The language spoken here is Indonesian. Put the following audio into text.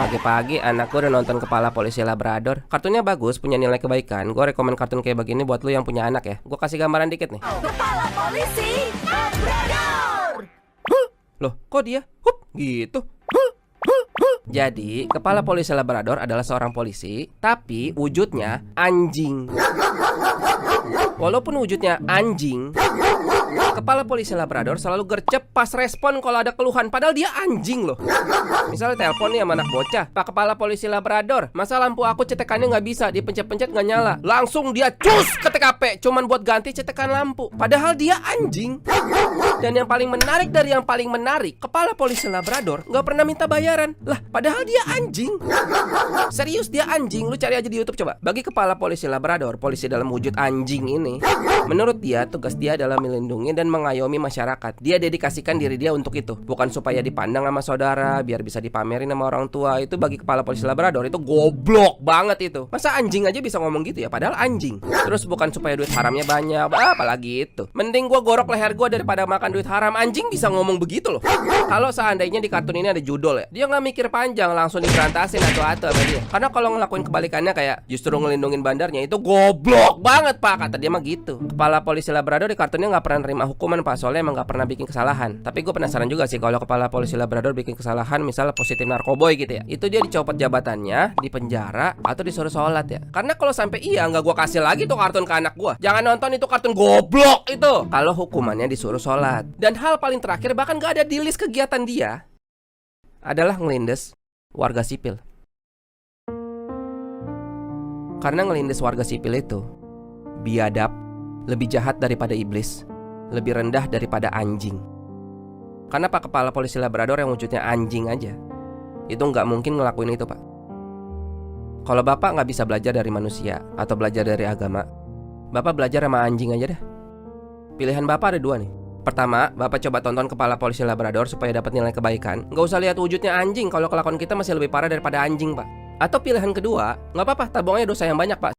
Pagi-pagi anak gue udah nonton Kepala Polisi Labrador. Kartunnya bagus, punya nilai kebaikan. Gue rekomen kartun kayak begini buat lu yang punya anak ya. Gue kasih gambaran dikit nih. Kepala Polisi Labrador. Loh, kok dia? Gitu. Jadi, Kepala Polisi Labrador adalah seorang polisi, tapi wujudnya anjing. Walaupun wujudnya anjing, Kepala Polisi Labrador selalu gercep pas respon kalau ada keluhan. Padahal dia anjing loh. Misalnya telepon nih sama anak bocah, "Pak Kepala Polisi Labrador, masa lampu aku cetekannya nggak bisa, dipencet-pencet nggak nyala." Langsung dia cus ke TKP, cuman buat ganti cetekan lampu. Padahal dia anjing. Dan yang paling menarik dari yang paling menarik, Kepala Polisi Labrador nggak pernah minta bayaran. Lah, padahal dia anjing. Serius, dia anjing. Lu cari aja di YouTube coba. Bagi Kepala Polisi Labrador, polisi dalam wujud anjing ini, menurut dia, tugas dia adalah melindungi dan mengayomi masyarakat. Dia dedikasikan diri dia untuk itu. Bukan supaya dipandang sama saudara, biar bisa dipamerin sama orang tua. Itu bagi Kepala Polisi Labrador itu goblok banget itu. Masa anjing aja bisa ngomong gitu ya, padahal anjing. Terus bukan supaya duit haramnya banyak, apalagi itu. Mending gua gorok leher gua daripada makan duit haram. Anjing bisa ngomong begitu loh. Kalau seandainya di kartun ini ada judul ya, dia nggak mikir panjang, langsung diberantasin atau sama dia. Karena kalau ngelakuin kebalikannya kayak justru ngelindungin bandarnya, itu goblok banget pak, kata dia mah gitu. Kepala Polisi Labrador di kartunnya nggak pernah nerima hukuman pak, soalnya emang nggak pernah bikin kesalahan. Tapi gue penasaran juga sih kalau Kepala Polisi Labrador bikin kesalahan, misalnya positif narkoboy gitu ya, itu dia dicopot jabatannya, dipenjara, atau disuruh sholat ya. Karena kalau sampai iya, nggak gue kasih lagi tuh kartun ke anak gue. Jangan nonton itu kartun goblok itu. Kalau hukumannya disuruh sholat. Dan hal paling terakhir, bahkan nggak ada di list kegiatan dia, adalah ngelindes warga sipil. Karena ngelindes warga sipil itu biadab, lebih jahat daripada iblis, lebih rendah daripada anjing. Karena Pak Kepala Polisi Labrador yang wujudnya anjing aja, itu nggak mungkin ngelakuin itu pak. Kalau bapak nggak bisa belajar dari manusia atau belajar dari agama, bapak belajar sama anjing aja dah. Pilihan bapak ada dua nih. Pertama, bapak coba tonton Kepala Polisi Labrador supaya dapat nilai kebaikan. Nggak usah lihat wujudnya anjing kalau kelakuan kita masih lebih parah daripada anjing pak. Atau pilihan kedua, nggak apa-apa, tabungnya dosa yang banyak pak.